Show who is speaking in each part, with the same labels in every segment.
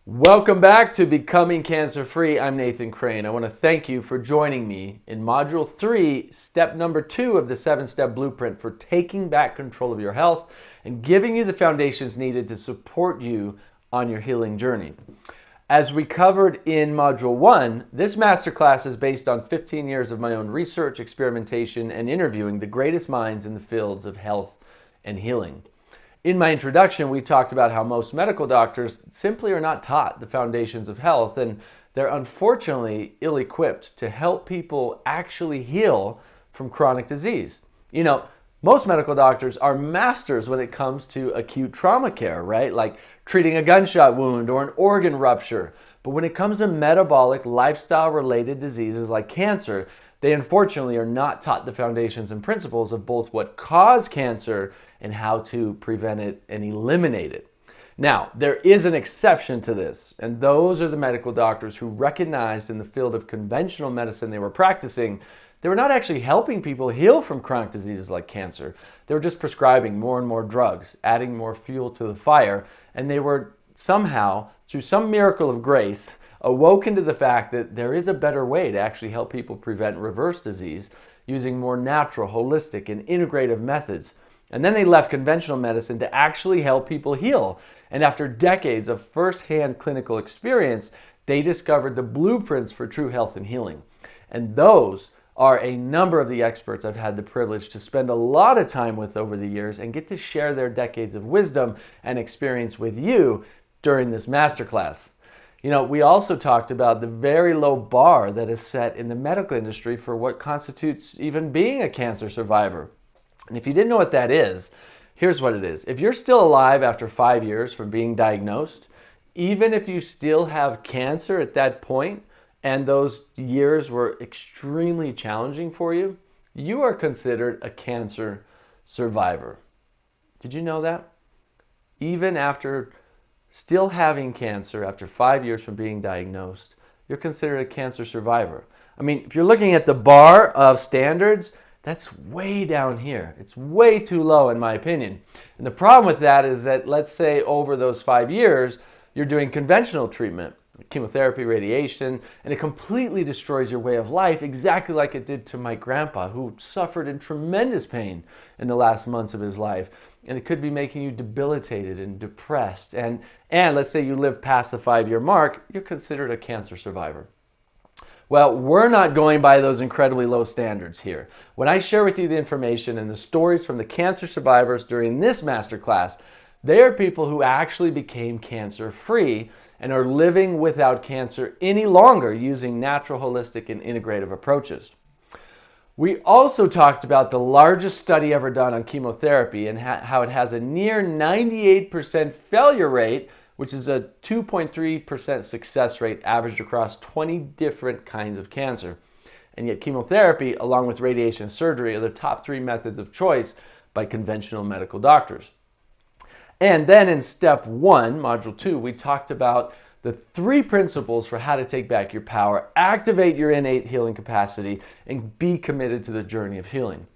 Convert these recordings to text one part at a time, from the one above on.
Speaker 1: Welcome back to Becoming Cancer Free. I'm Nathan Crane. I want to thank you for joining me in Module 3, step number 2 of the 7-step blueprint for taking back control of your health and giving you the foundations needed to support you on your healing journey. As we covered in Module 1, this masterclass is based on 15 years of my own research, experimentation, and interviewing the greatest minds in the fields of health and healing. In my introduction, we talked about how most medical doctors simply are not taught the foundations of health, and they're unfortunately ill-equipped to help people actually heal from chronic disease. Most medical doctors are masters when it comes to acute trauma care, right? Like treating a gunshot wound or an organ rupture. But when it comes to metabolic, lifestyle-related diseases like cancer, they unfortunately are not taught the foundations and principles of both what cause cancer and how to prevent it and eliminate it. Now, there is an exception to this, and those are the medical doctors who recognized in the field of conventional medicine they were practicing, they were not actually helping people heal from chronic diseases like cancer. They were just prescribing more and more drugs, adding more fuel to the fire, and they were somehow, through some miracle of grace, awoken to the fact that there is a better way to actually help people prevent and reverse disease using more natural, holistic, and integrative methods. And then they left conventional medicine to actually help people heal. And after decades of first-hand clinical experience, they discovered the blueprints for true health and healing. And those are a number of the experts I've had the privilege to spend a lot of time with over the years and get to share their decades of wisdom and experience with you during this masterclass. We also talked about the very low bar that is set in the medical industry for what constitutes even being a cancer survivor. And if you didn't know what that is, here's what it is. If you're still alive after 5 years from being diagnosed, even if you still have cancer at that point, and those years were extremely challenging for you, you are considered a cancer survivor. Did you know that? Even after still having cancer after 5 years from being diagnosed, you're considered a cancer survivor. I mean, if you're looking at the bar of standards, that's way down here. It's way too low in my opinion. And the problem with that is that, let's say over those 5 years, you're doing conventional treatment, chemotherapy, radiation, and it completely destroys your way of life, exactly like it did to my grandpa, who suffered in tremendous pain in the last months of his life. And it could be making you debilitated and depressed. And let's say you live past the 5-year mark, you're considered a cancer survivor. Well, we're not going by those incredibly low standards here. When I share with you the information and the stories from the cancer survivors during this masterclass, they are people who actually became cancer-free and are living without cancer any longer using natural, holistic, and integrative approaches. We also talked about the largest study ever done on chemotherapy and how it has a near 98% failure rate, which is a 2.3% success rate averaged across 20 different kinds of cancer. And yet chemotherapy, along with radiation and surgery, are the top 3 methods of choice by conventional medical doctors. And then in step 1, module 2, we talked about the 3 principles for how to take back your power, activate your innate healing capacity, and be committed to the journey of healing.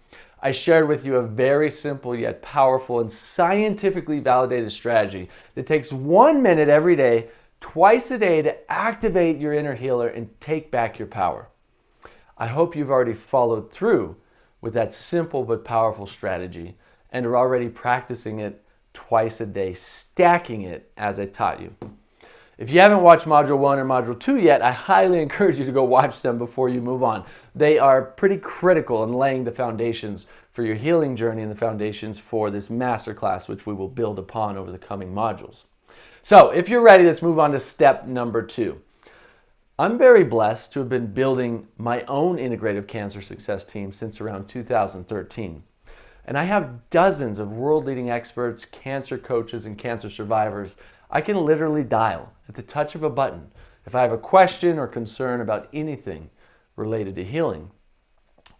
Speaker 1: I shared with you a very simple yet powerful and scientifically validated strategy that takes 1 minute every day, twice a day, to activate your inner healer and take back your power. I hope you've already followed through with that simple but powerful strategy and are already practicing it twice a day, stacking it as I taught you. If you haven't watched Module 1 or Module 2 yet, I highly encourage you to go watch them before you move on. They are pretty critical in laying the foundations for your healing journey and the foundations for this masterclass, which we will build upon over the coming modules. So if you're ready, let's move on to step number 2. I'm very blessed to have been building my own integrative cancer success team since around 2013. And I have dozens of world-leading experts, cancer coaches, and cancer survivors I can literally dial at the touch of a button if I have a question or concern about anything related to healing.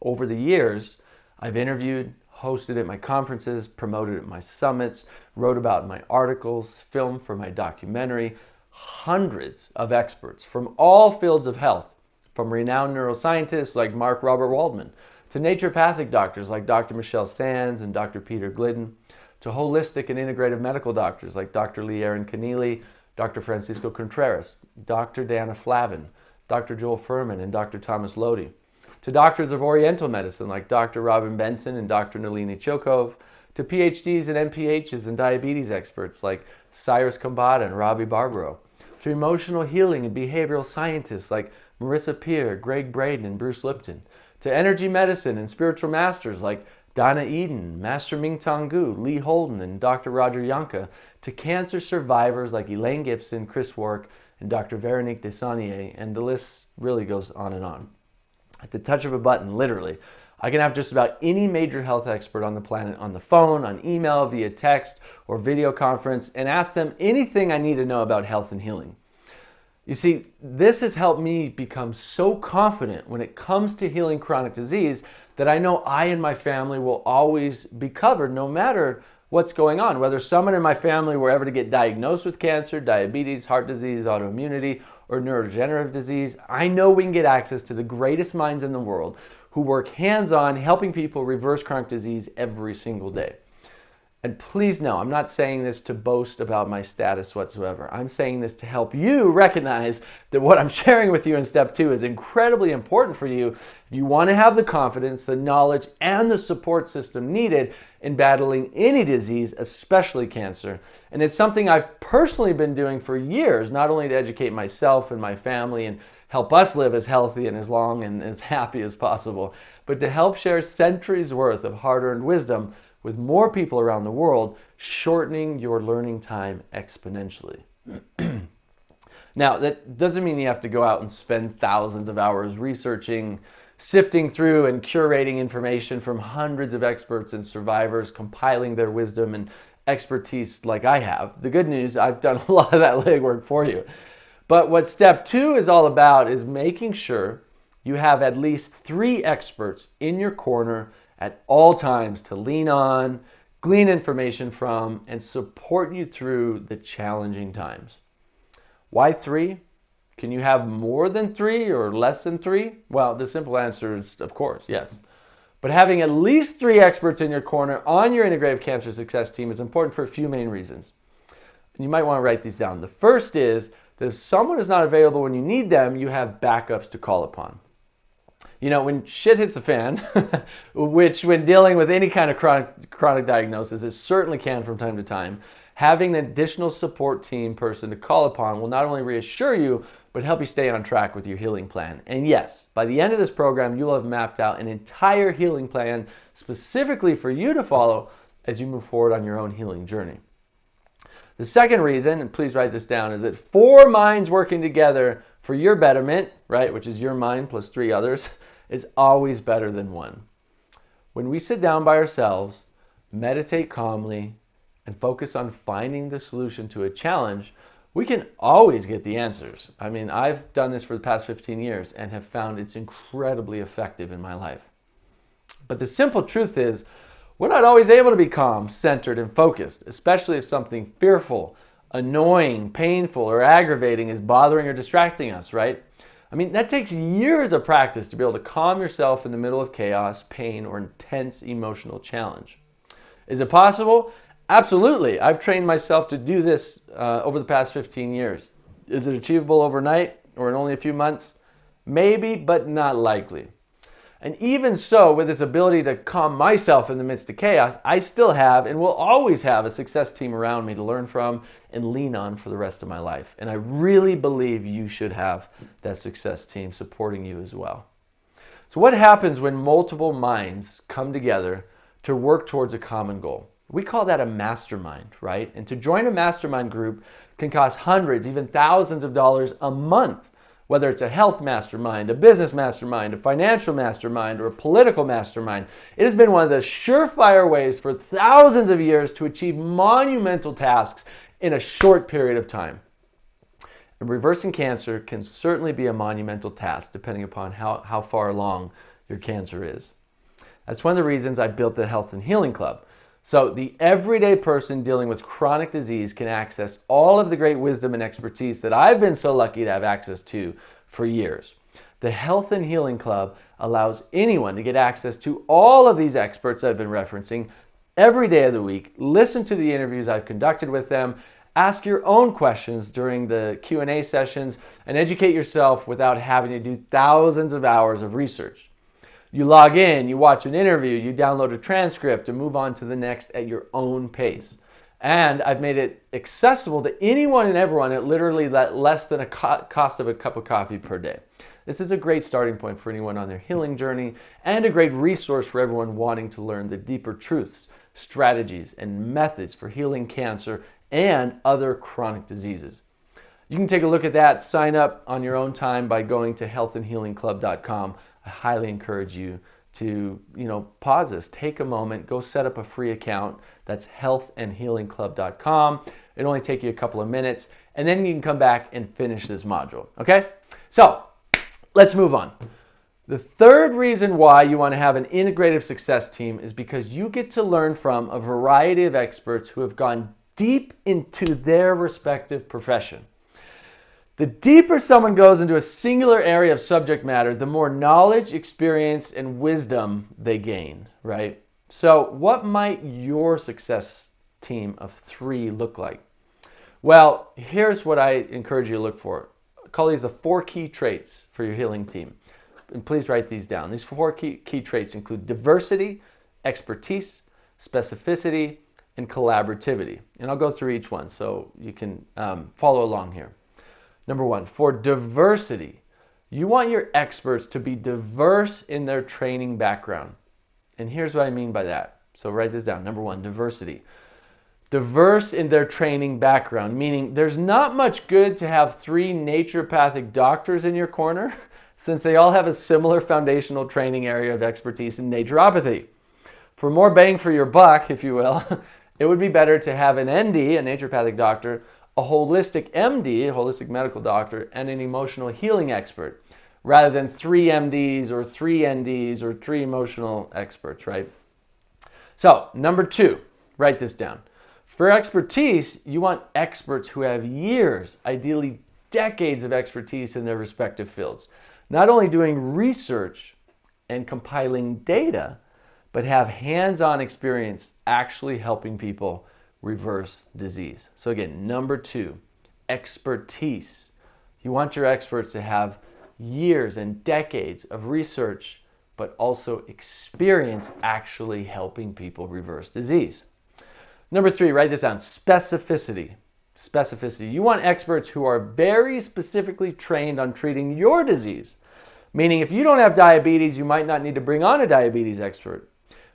Speaker 1: Over the years, I've interviewed, hosted at my conferences, promoted at my summits, wrote about in my articles, filmed for my documentary, hundreds of experts from all fields of health, from renowned neuroscientists like Mark Robert Waldman, to naturopathic doctors like Dr. Michelle Sands and Dr. Peter Glidden, to holistic and integrative medical doctors like Dr. Lee Aaron Keneally, Dr. Francisco Contreras, Dr. Dana Flavin, Dr. Joel Furman, and Dr. Thomas Lodi, to doctors of Oriental medicine like Dr. Robin Benson and Dr. Nalini Chokov, to PhDs and MPHs and diabetes experts like Cyrus Kambata and Robbie Barbaro, to emotional healing and behavioral scientists like Marissa Peer, Greg Braden, and Bruce Lipton, to energy medicine and spiritual masters like Donna Eden, Master Ming Gu, Lee Holden, and Dr. Roger Yanka, to cancer survivors like Elaine Gibson, Chris Wark, and Dr. Veronique Desanier, and the list really goes on and on. At the touch of a button, literally, I can have just about any major health expert on the planet on the phone, on email, via text, or video conference, and ask them anything I need to know about health and healing. You see, this has helped me become so confident when it comes to healing chronic disease that I know I and my family will always be covered no matter what's going on. Whether someone in my family were ever to get diagnosed with cancer, diabetes, heart disease, autoimmunity, or neurodegenerative disease, I know we can get access to the greatest minds in the world who work hands-on helping people reverse chronic disease every single day. And please know, I'm not saying this to boast about my status whatsoever. I'm saying this to help you recognize that what I'm sharing with you in step 2 is incredibly important for you if you want to have the confidence, the knowledge, and the support system needed in battling any disease, especially cancer. And it's something I've personally been doing for years, not only to educate myself and my family and help us live as healthy and as long and as happy as possible, but to help share centuries worth of hard-earned wisdom with more people around the world, shortening your learning time exponentially. Now, that doesn't mean you have to go out and spend thousands of hours researching, sifting through and curating information from hundreds of experts and survivors, compiling their wisdom and expertise like I have. The good news, I've done a lot of that legwork for you. But what step 2 is all about is making sure you have at least 3 experts in your corner at all times to lean on, glean information from, and support you through the challenging times. Why 3? Can you have more than 3 or less than 3? Well, the simple answer is, of course, yes. But having at least 3 experts in your corner on your Integrative Cancer Success team is important for a few main reasons. And you might want to write these down. The first is that if someone is not available when you need them, you have backups to call upon. You know, when shit hits the fan, which when dealing with any kind of chronic diagnosis, it certainly can from time to time, having an additional support team person to call upon will not only reassure you, but help you stay on track with your healing plan. And yes, by the end of this program, you'll have mapped out an entire healing plan specifically for you to follow as you move forward on your own healing journey. The second reason, and please write this down, is that 4 minds working together for your betterment, right, which is your mind plus 3 others, is always better than 1. When we sit down by ourselves, meditate calmly, and focus on finding the solution to a challenge, we can always get the answers. I mean, I've done this for the past 15 years and have found it's incredibly effective in my life. But the simple truth is, we're not always able to be calm, centered, and focused, especially if something fearful, annoying, painful, or aggravating is bothering or distracting us, right? I mean, that takes years of practice to be able to calm yourself in the middle of chaos, pain, or intense emotional challenge. Is it possible? Absolutely. I've trained myself to do this over the past 15 years. Is it achievable overnight or in only a few months? Maybe, but not likely. And even so, with this ability to calm myself in the midst of chaos, I still have and will always have a success team around me to learn from and lean on for the rest of my life. And I really believe you should have that success team supporting you as well. So what happens when multiple minds come together to work towards a common goal? We call that a mastermind, right? And to join a mastermind group can cost hundreds, even thousands of dollars a month. Whether it's a health mastermind, a business mastermind, a financial mastermind, or a political mastermind, it has been one of the surefire ways for thousands of years to achieve monumental tasks in a short period of time. And reversing cancer can certainly be a monumental task depending upon how far along your cancer is. That's one of the reasons I built the Health and Healing Club. So the everyday person dealing with chronic disease can access all of the great wisdom and expertise that I've been so lucky to have access to for years. The Health and Healing Club allows anyone to get access to all of these experts I've been referencing every day of the week, listen to the interviews I've conducted with them, Ask your own questions during the Q&A sessions and educate yourself without having to do thousands of hours of research. You log in, you watch an interview, you download a transcript and move on to the next at your own pace. And I've made it accessible to anyone and everyone at literally less than a cost of a cup of coffee per day. This is a great starting point for anyone on their healing journey and a great resource for everyone wanting to learn the deeper truths, strategies, and methods for healing cancer and other chronic diseases. You can take a look at that, sign up on your own time by going to healthandhealingclub.com. I highly encourage you to, pause this, take a moment, go set up a free account. That's healthandhealingclub.com. It'll only take you a couple of minutes, and then you can come back and finish this module, okay? So, let's move on. The third reason why you want to have an integrative success team is because you get to learn from a variety of experts who have gone deep into their respective profession. The deeper someone goes into a singular area of subject matter, the more knowledge, experience, and wisdom they gain, right? So what might your success team of 3 look like? Well, here's what I encourage you to look for. I call these the 4 key traits for your healing team. And please write these down. These 4 key traits include diversity, expertise, specificity, and collaborativity. And I'll go through each one so you can follow along here. Number 1, for diversity, you want your experts to be diverse in their training background. And here's what I mean by that. So write this down. Number 1, diversity. Diverse in their training background, meaning there's not much good to have 3 naturopathic doctors in your corner since they all have a similar foundational training area of expertise in naturopathy. For more bang for your buck, if you will, it would be better to have an ND, a naturopathic doctor, a holistic MD, a holistic medical doctor, and an emotional healing expert, rather than 3 MDs or 3 NDs or 3 emotional experts, right? So, number 2, write this down. For expertise, you want experts who have years, ideally decades of expertise in their respective fields. Not only doing research and compiling data, but have hands-on experience actually helping people reverse disease. So again, number 2, expertise. You want your experts to have years and decades of research, but also experience actually helping people reverse disease. Number 3, write this down, specificity. Specificity. You want experts who are very specifically trained on treating your disease. Meaning if you don't have diabetes, you might not need to bring on a diabetes expert.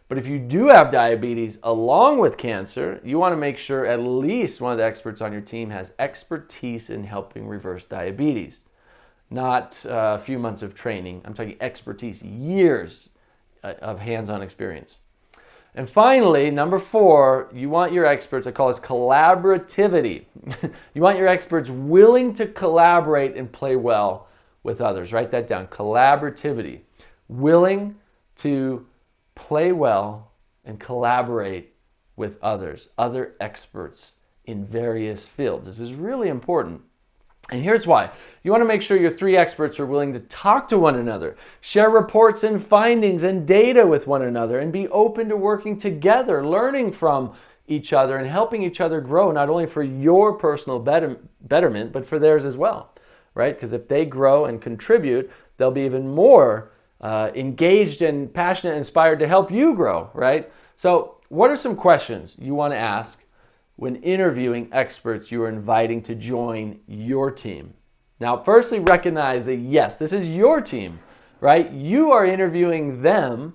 Speaker 1: But if you do have diabetes along with cancer, you want to make sure at least one of the experts on your team has expertise in helping reverse diabetes. Not a few months of training. I'm talking expertise, years of hands-on experience. And finally, number 4, you want your experts, I call this collaborativity. You want your experts willing to collaborate and play well with others. Write that down, collaborativity. Willing to play well and collaborate with others, other experts in various fields. This is really important. And here's why. You want to make sure your 3 experts are willing to talk to one another, share reports and findings and data with one another, and be open to working together, learning from each other and helping each other grow, not only for your personal betterment, but for theirs as well, right? Because if they grow and contribute, they'll be even more engaged and passionate and inspired to help you grow, right? So what are some questions you want to ask when interviewing experts you are inviting to join your team? Now, firstly, recognize that yes, this is your team, right? You are interviewing them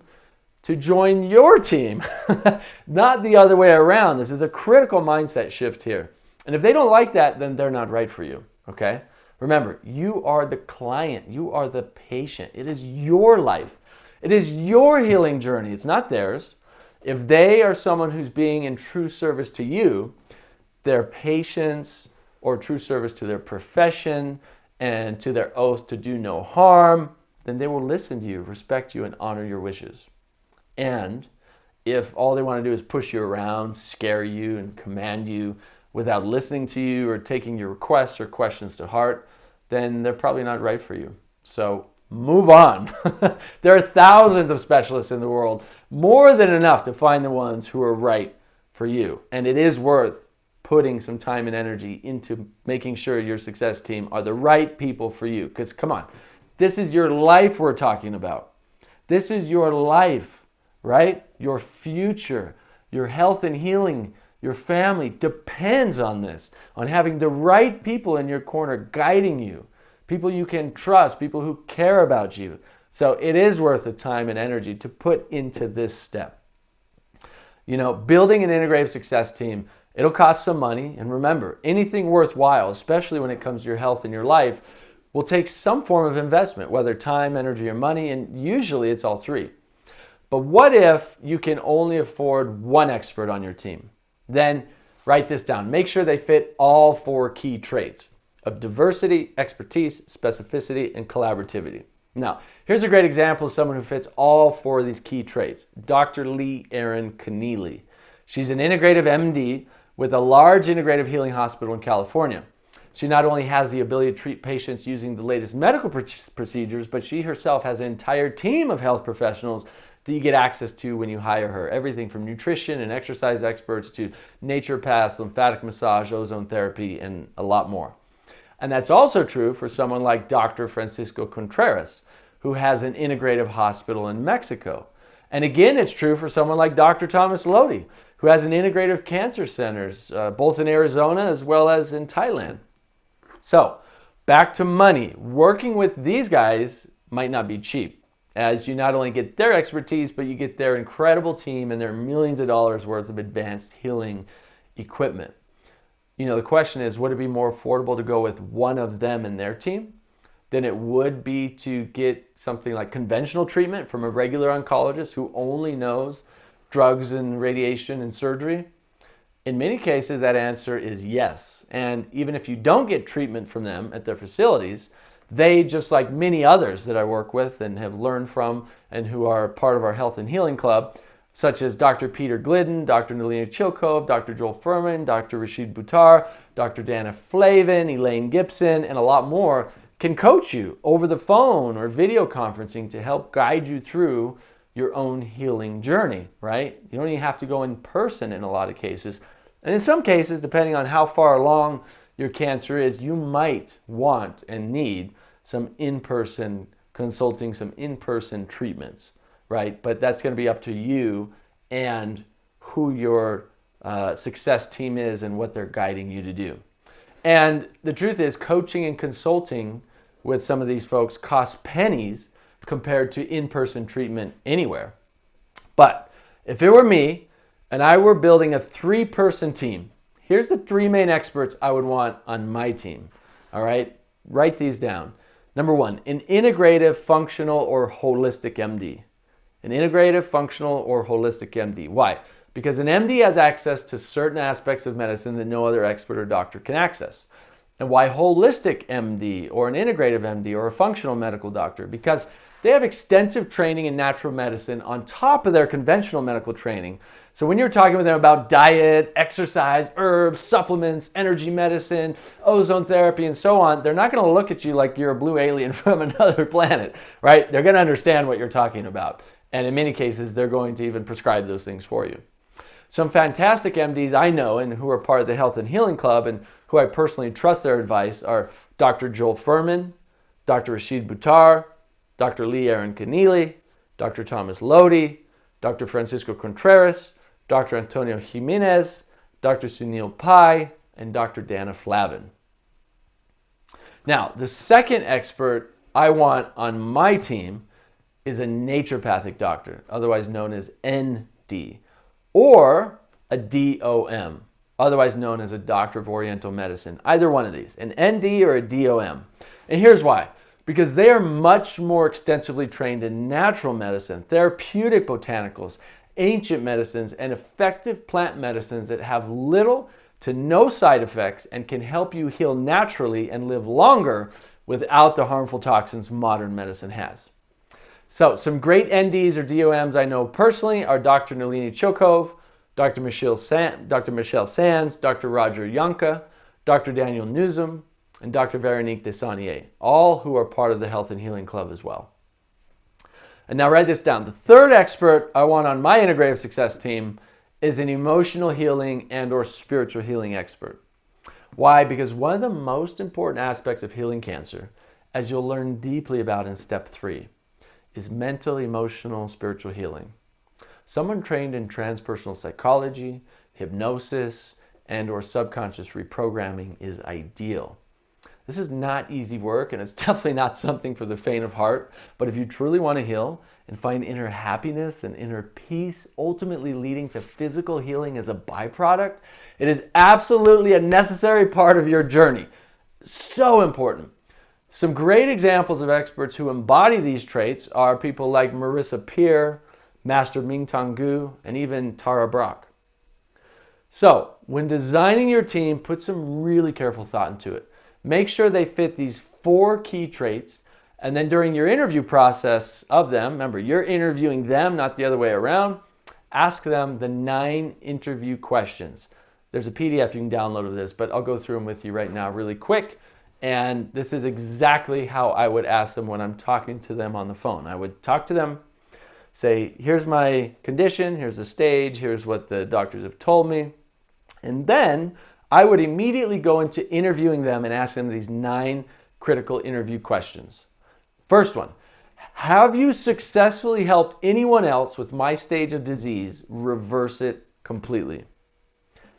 Speaker 1: to join your team, not the other way around. This is a critical mindset shift here. And if they don't like that, then they're not right for you, okay? Remember, you are the client. You are the patient. It is your life. It is your healing journey. It's not theirs. If they are someone who's being in true service to you, their patience or true service to their profession and to their oath to do no harm, then they will listen to you, respect you, and honor your wishes. And if all they want to do is push you around, scare you, and command you without listening to you or taking your requests or questions to heart, then they're probably not right for you. So move on. There are thousands of specialists in the world, more than enough to find the ones who are right for you. And it is worth putting some time and energy into making sure your success team are the right people for you. Because come on, this is your life we're talking about. This is your life, right? Your future, your health and healing, your family depends on this, on having the right people in your corner guiding you, people you can trust, people who care about you. So it is worth the time and energy to put into this step. You know, building an integrative success team, it'll cost some money. And remember, anything worthwhile, especially when it comes to your health and your life, will take some form of investment, whether time, energy, or money, and usually it's all three. But what if you can only afford one expert on your team? Then write this down. Make sure they fit all 4 key traits of diversity, expertise, specificity, and collaborativity. Now, here's a great example of someone who fits all 4 of these key traits. Dr. Lee Erin Keneally. She's an integrative MD with a large integrative healing hospital in California. She not only has the ability to treat patients using the latest medical procedures, but she herself has an entire team of health professionals that you get access to when you hire her. Everything from nutrition and exercise experts to naturopaths, lymphatic massage, ozone therapy, and a lot more. And that's also true for someone like Dr. Francisco Contreras, who has an integrative hospital in Mexico. And again, it's true for someone like Dr. Thomas Lodi, who has an integrative cancer centers, both in Arizona as well as in Thailand. So, back to money. Working with these guys might not be cheap, as you not only get their expertise, but you get their incredible team and their millions of dollars worth of advanced healing equipment. You know, the question is, would it be more affordable to go with one of them and their team than it would be to get something like conventional treatment from a regular oncologist who only knows drugs and radiation and surgery? In many cases, that answer is yes. And even if you don't get treatment from them at their facilities, they, just like many others that I work with and have learned from and who are part of our Health and Healing Club, such as Dr. Peter Glidden, Dr. Nalina Chilkov, Dr. Joel Furman, Dr. Rashid Buttar, Dr. Dana Flavin, Elaine Gibson, and a lot more, can coach you over the phone or video conferencing to help guide you through your own healing journey, right? You don't even have to go in person in a lot of cases. And in some cases, depending on how far along your cancer is, you might want and need some in-person consulting, some in-person treatments, right? But that's going to be up to you and who your success team is and what they're guiding you to do. And the truth is, coaching and consulting with some of these folks costs pennies compared to in-person treatment anywhere. But if it were me and I were building a 3-person team, here's the 3 main experts I would want on my team. All right, write these down. Number 1, an integrative, functional, or holistic MD. An integrative, functional, or holistic MD. Why? Because an MD has access to certain aspects of medicine that no other expert or doctor can access. And why holistic MD or an integrative MD or a functional medical doctor? Because they have extensive training in natural medicine on top of their conventional medical training. So when you're talking with them about diet, exercise, herbs, supplements, energy medicine, ozone therapy, and so on, they're not going to look at you like you're a blue alien from another planet, right? They're going to understand what you're talking about. And in many cases, they're going to even prescribe those things for you. Some fantastic MDs I know and who are part of the Health and Healing Club and who I personally trust their advice are Dr. Joel Furman, Dr. Rashid Buttar, Dr. Lee Erin Keneally, Dr. Thomas Lodi, Dr. Francisco Contreras, Dr. Antonio Jimenez, Dr. Sunil Pai, and Dr. Dana Flavin. Now, the second expert I want on my team is a naturopathic doctor, otherwise known as ND, or a DOM, otherwise known as a Doctor of Oriental Medicine. Either one of these, an ND or a DOM. And here's why. Because they are much more extensively trained in natural medicine, therapeutic botanicals, ancient medicines, and effective plant medicines that have little to no side effects and can help you heal naturally and live longer without the harmful toxins modern medicine has. So some great NDs or DOMs I know personally are Dr. Nalini Chilkov, Dr. Michelle Sands, Dr. Roger Yonka, Dr. Daniel Newsom, and Dr. Veronique Desanier, all who are part of the Health and Healing Club as well. And now write this down. The third expert I want on my integrative success team is an emotional healing and or spiritual healing expert. Why? Because one of the most important aspects of healing cancer, as you'll learn deeply about in step 3, is mental, emotional, spiritual healing. Someone trained in transpersonal psychology, hypnosis, and or subconscious reprogramming is ideal. This is not easy work, and it's definitely not something for the faint of heart, but if you truly want to heal and find inner happiness and inner peace, ultimately leading to physical healing as a byproduct, it is absolutely a necessary part of your journey. So important. Some great examples of experts who embody these traits are people like Marissa Peer, Master Mingtong Gu, and even Tara Brach. So, when designing your team, put some really careful thought into it. Make sure they fit these 4 key traits, and then during your interview process of them, remember, you're interviewing them, not the other way around, ask them the 9 interview questions. There's a PDF you can download of this, but I'll go through them with you right now really quick. And this is exactly how I would ask them when I'm talking to them on the phone. I would talk to them, say, here's my condition, here's the stage, here's what the doctors have told me. And then I would immediately go into interviewing them and ask them these 9 critical interview questions. First one, have you successfully helped anyone else with my stage of disease reverse it completely?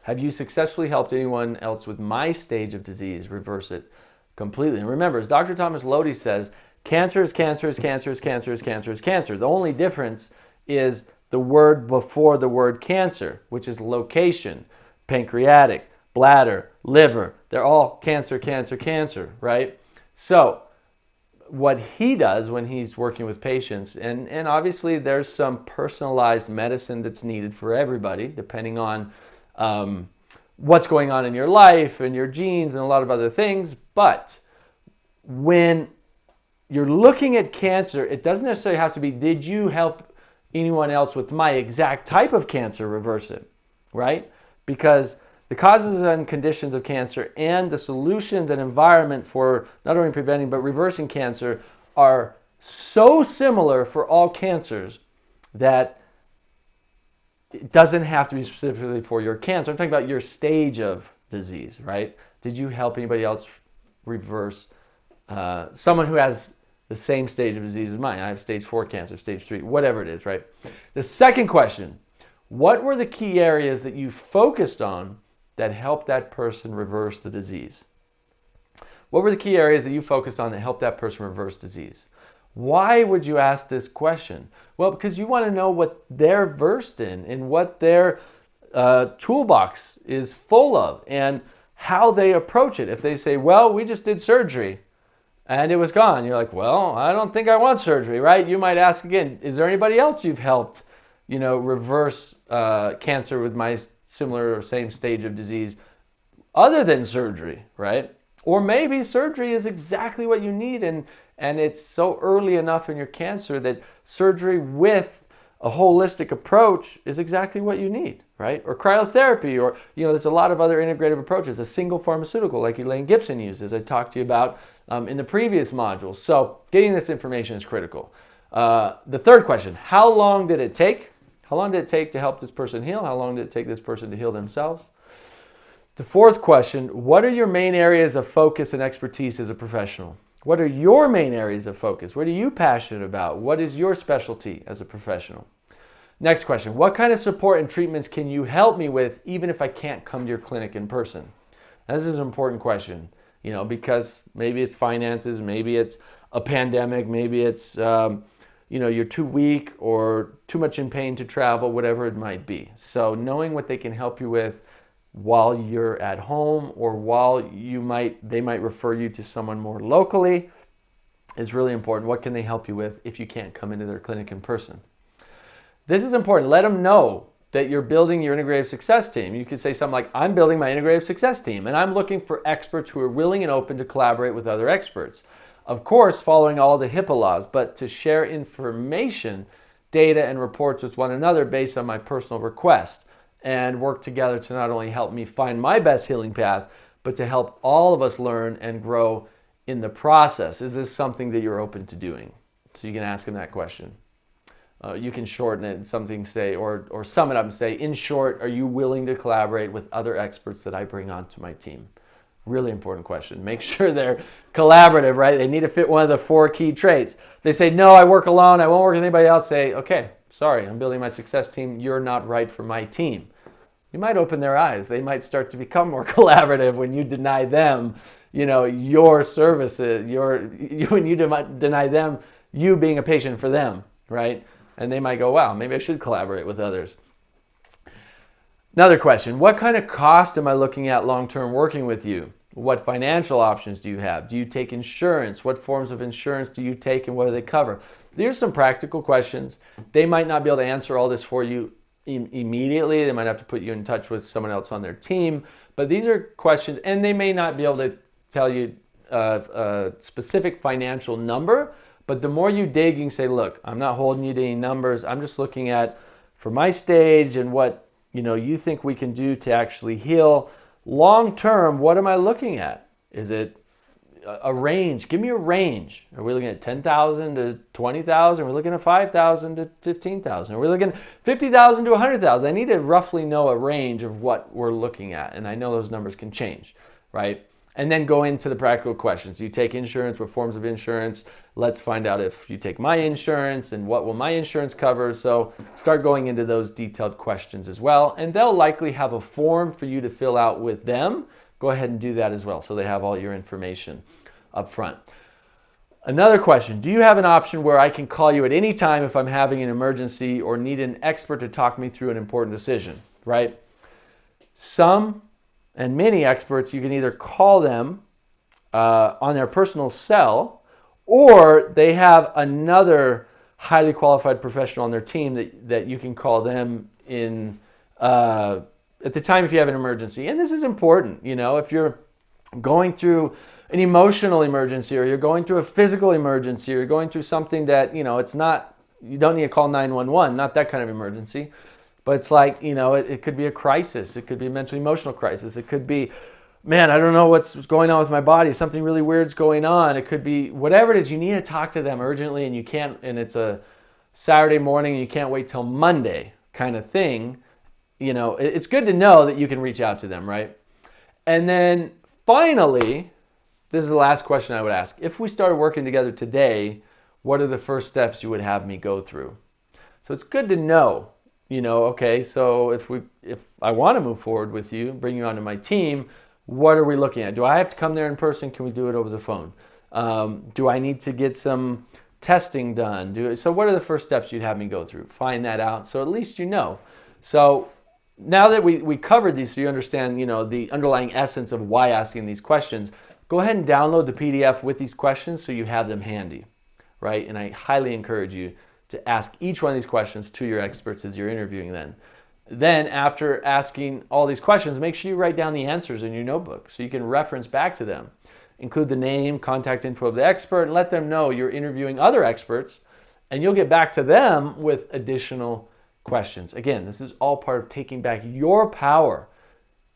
Speaker 1: Have you successfully helped anyone else with my stage of disease reverse it completely? And remember, as Dr. Thomas Lodi says, cancer is cancer is cancer is cancer is cancer is cancer. The only difference is the word before the word cancer, which is location, pancreatic, bladder, liver. They're all cancer, cancer, cancer, right? So what he does when he's working with patients, and obviously there's some personalized medicine that's needed for everybody, depending on what's going on in your life and your genes and a lot of other things. But when you're looking at cancer, it doesn't necessarily have to be, did you help anyone else with my exact type of cancer reverse it, right? Because the causes and conditions of cancer and the solutions and environment for not only preventing but reversing cancer are so similar for all cancers that it doesn't have to be specifically for your cancer. I'm talking about your stage of disease, right? Did you help anybody else reverse someone who has the same stage of disease as mine? I have stage 4 cancer, stage 3, whatever it is, right? The second question, what were the key areas that you focused on that helped that person reverse the disease? What were the key areas that you focused on that helped that person reverse disease? Why would you ask this question? Well, because you want to know what they're versed in and what their toolbox is full of and how they approach it. If they say, well, we just did surgery and it was gone, you're like, well, I don't think I want surgery, right? You might ask again, is there anybody else you've helped, reverse cancer with my similar or same stage of disease other than surgery, right? Or maybe surgery is exactly what you need and it's so early enough in your cancer that surgery with a holistic approach is exactly what you need, right? Or cryotherapy, or, there's a lot of other integrative approaches, a single pharmaceutical like Elaine Gibson uses, I talked to you about in the previous modules. So getting this information is critical. The third question, how long did it take? How long did it take to help this person heal? How long did it take this person to heal themselves? The fourth question, what are your main areas of focus and expertise as a professional? What are your main areas of focus? What are you passionate about? What is your specialty as a professional? Next question, what kind of support and treatments can you help me with even if I can't come to your clinic in person? Now, this is an important question, because maybe it's finances, maybe it's a pandemic, maybe it's, you're too weak or too much in pain to travel, whatever it might be. So knowing what they can help you with while you're at home or while they might refer you to someone more locally is really important. What can they help you with if you can't come into their clinic in person? This is important. Let them know that you're building your integrative success team. You could say something like, I'm building my integrative success team and I'm looking for experts who are willing and open to collaborate with other experts. Of course, following all the HIPAA laws, but to share information, data, and reports with one another based on my personal request, and work together to not only help me find my best healing path, but to help all of us learn and grow in the process. Is this something that you're open to doing? So you can ask them that question. You can shorten it and something say, or sum it up and say, in short, are you willing to collaborate with other experts that I bring onto my team? Really important question. Make sure they're collaborative, right? They need to fit one of the 4 key traits. They say, no, I work alone, I won't work with anybody else. Say, okay, sorry, I'm building my success team. You're not right for my team. You might open their eyes. They might start to become more collaborative when you deny them, your services, when you deny them, you being a patient for them, right? And they might go, wow, maybe I should collaborate with others. Another question, what kind of cost am I looking at long-term working with you? What financial options do you have? Do you take insurance? What forms of insurance do you take and what do they cover? These are some practical questions. They might not be able to answer all this for you immediately. They might have to put you in touch with someone else on their team. But these are questions, and they may not be able to tell you a specific financial number. But the more you dig, you can say, look, I'm not holding you to any numbers. I'm just looking at, for my stage and what you think we can do to actually heal. Long term, what am I looking at? Is it a range? Give me a range. Are we looking at 10,000 to 20,000? Are we looking at 5,000 to 15,000? Are we looking at 50,000 to 100,000? I need to roughly know a range of what we're looking at. And I know those numbers can change, right? And then go into the practical questions. Do you take insurance? What forms of insurance? Let's find out if you take my insurance and what will my insurance cover. So start going into those detailed questions as well. And they'll likely have a form for you to fill out with them. Go ahead and do that as well so they have all your information up front. Another question, do you have an option where I can call you at any time if I'm having an emergency or need an expert to talk me through an important decision, right? Some and many experts, you can either call them on their personal cell, or they have another highly qualified professional on their team that you can call them in at the time if you have an emergency. And this is important, if you're going through an emotional emergency, or you're going through a physical emergency, or you're going through something that, it's not, you don't need to call 911, not that kind of emergency. But it's like, it could be a crisis. It could be a mental emotional crisis. It could be, man, I don't know what's going on with my body. Something really weird's going on. It could be whatever it is. You need to talk to them urgently, and you can't, and it's a Saturday morning and you can't wait till Monday kind of thing. It's good to know that you can reach out to them, right? And then finally, this is the last question I would ask. If we started working together today, what are the first steps you would have me go through? So it's good to know. Okay, so if I want to move forward with you, bring you onto my team, what are we looking at? Do I have to come there in person? Can we do it over the phone? Do I need to get some testing done? So what are the first steps you'd have me go through? Find that out, so at least you know. So now that we covered these, so you understand, the underlying essence of why asking these questions, go ahead and download the PDF with these questions so you have them handy, right? And I highly encourage you to ask each one of these questions to your experts as you're interviewing them. Then after asking all these questions, make sure you write down the answers in your notebook so you can reference back to them. Include the name, contact info of the expert, and let them know you're interviewing other experts, and you'll get back to them with additional questions. Again, this is all part of taking back your power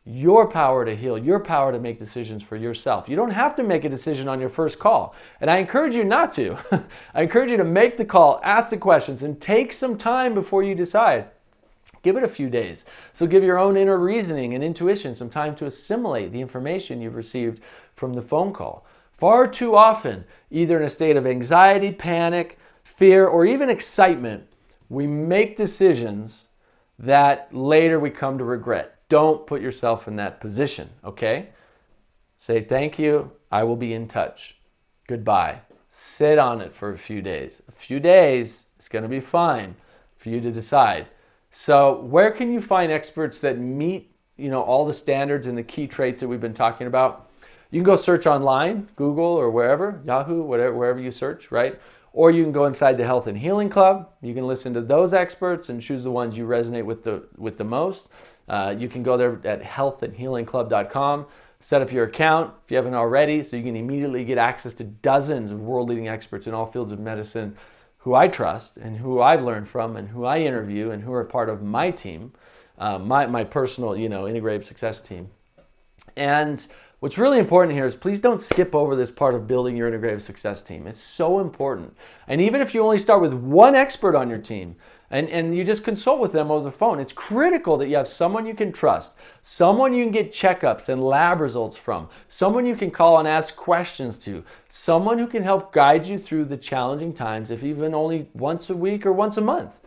Speaker 1: to heal, your power to make decisions for yourself. You don't have to make a decision on your first call. And I encourage you not to. I encourage you to make the call, ask the questions, and take some time before you decide. Give it a few days. So give your own inner reasoning and intuition some time to assimilate the information you've received from the phone call. Far too often, either in a state of anxiety, panic, fear, or even excitement, we make decisions that later we come to regret. Don't put yourself in that position, okay? Say thank you, I will be in touch. Goodbye. Sit on it for a few days. A few days, it's going to be fine for you to decide. So where can you find experts that meet, all the standards and the key traits that we've been talking about? You can go search online, Google or wherever, Yahoo, wherever you search, right? Or you can go inside the Health and Healing Club. You can listen to those experts and choose the ones you resonate with the most. You can go there at healthandhealingclub.com, set up your account if you haven't already, so you can immediately get access to dozens of world-leading experts in all fields of medicine who I trust and who I've learned from and who I interview and who are part of my team, my personal, Integrative success team. And what's really important here is please don't skip over this part of building your integrative success team. It's so important. And even if you only start with one expert on your team and you just consult with them over the phone, it's critical that you have someone you can trust, someone you can get checkups and lab results from, someone you can call and ask questions to, someone who can help guide you through the challenging times, if even only once a week or once a month.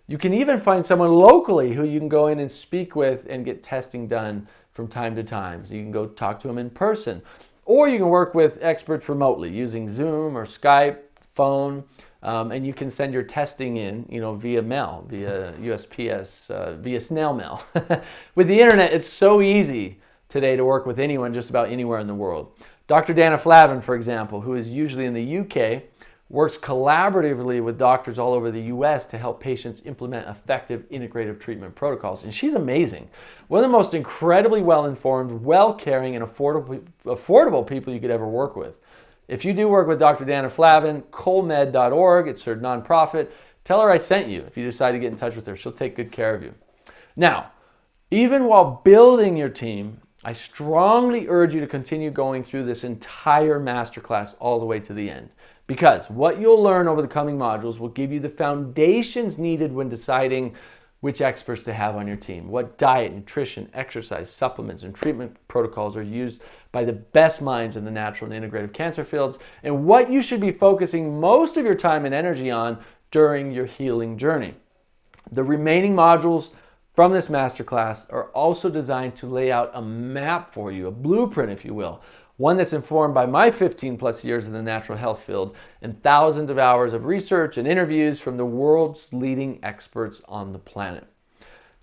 Speaker 1: You can even find someone locally who you can go in and speak with and get testing done from time to time. So you can go talk to them in person. Or you can work with experts remotely using Zoom or Skype, phone, and you can send your testing in, via mail, via USPS, via snail mail. With the internet, it's so easy today to work with anyone just about anywhere in the world. Dr. Dana Flavin, for example, who is usually in the UK, works collaboratively with doctors all over the US to help patients implement effective integrative treatment protocols. And she's amazing. One of the most incredibly well-informed, well-caring, and affordable people you could ever work with. If you do work with Dr. Dana Flavin, colemed.org, it's her nonprofit, tell her I sent you. If you decide to get in touch with her, she'll take good care of you. Now, even while building your team, I strongly urge you to continue going through this entire masterclass all the way to the end. Because what you'll learn over the coming modules will give you the foundations needed when deciding which experts to have on your team, what diet, nutrition, exercise, supplements, and treatment protocols are used by the best minds in the natural and integrative cancer fields, and what you should be focusing most of your time and energy on during your healing journey. The remaining modules from this masterclass are also designed to lay out a map for you, a blueprint, if you will, one that's informed by my 15 plus years in the natural health field and thousands of hours of research and interviews from the world's leading experts on the planet.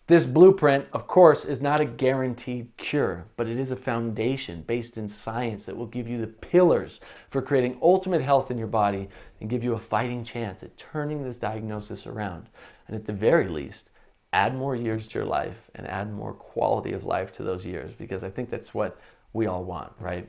Speaker 1: This blueprint, of course, is not a guaranteed cure, but it is a foundation based in science that will give you the pillars for creating ultimate health in your body and give you a fighting chance at turning this diagnosis around. And at the very least, add more years to your life and add more quality of life to those years, because I think that's what we all want, right?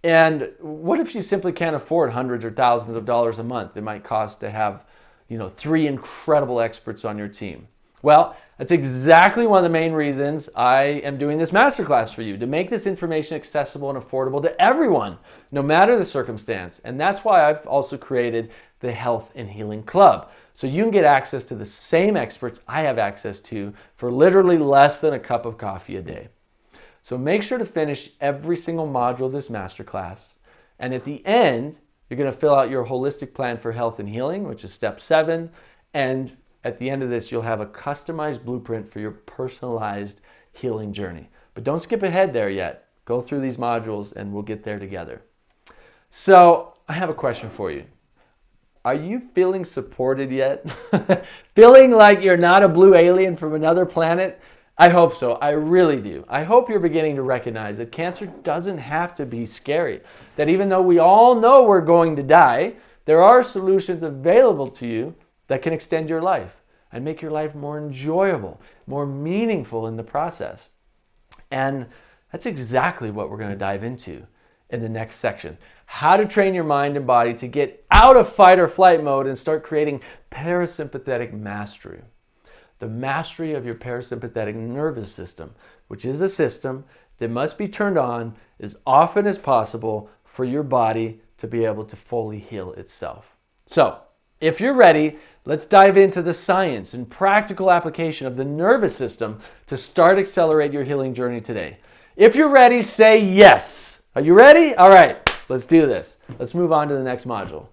Speaker 1: And what if you simply can't afford hundreds or thousands of dollars a month it might cost to have, 3 incredible experts on your team? Well, that's exactly one of the main reasons I am doing this masterclass for you, to make this information accessible and affordable to everyone, no matter the circumstance. And that's why I've also created the Health and Healing Club. So you can get access to the same experts I have access to for literally less than a cup of coffee a day. So make sure to finish every single module of this masterclass. And at the end, you're going to fill out your holistic plan for health and healing, which is step 7. And at the end of this, you'll have a customized blueprint for your personalized healing journey. But don't skip ahead there yet. Go through these modules and we'll get there together. So I have a question for you. Are you feeling supported yet? Feeling like you're not a blue alien from another planet? I hope so. I really do. I hope you're beginning to recognize that cancer doesn't have to be scary. That even though we all know we're going to die, there are solutions available to you that can extend your life and make your life more enjoyable, more meaningful in the process. And that's exactly what we're going to dive into in the next section. How to train your mind and body to get out of fight or flight mode and start creating parasympathetic mastery. The mastery of your parasympathetic nervous system, which is a system that must be turned on as often as possible for your body to be able to fully heal itself. So, if you're ready, let's dive into the science and practical application of the nervous system to start accelerate your healing journey today. If you're ready, say yes. Are you ready? All right, let's do this. Let's move on to the next module.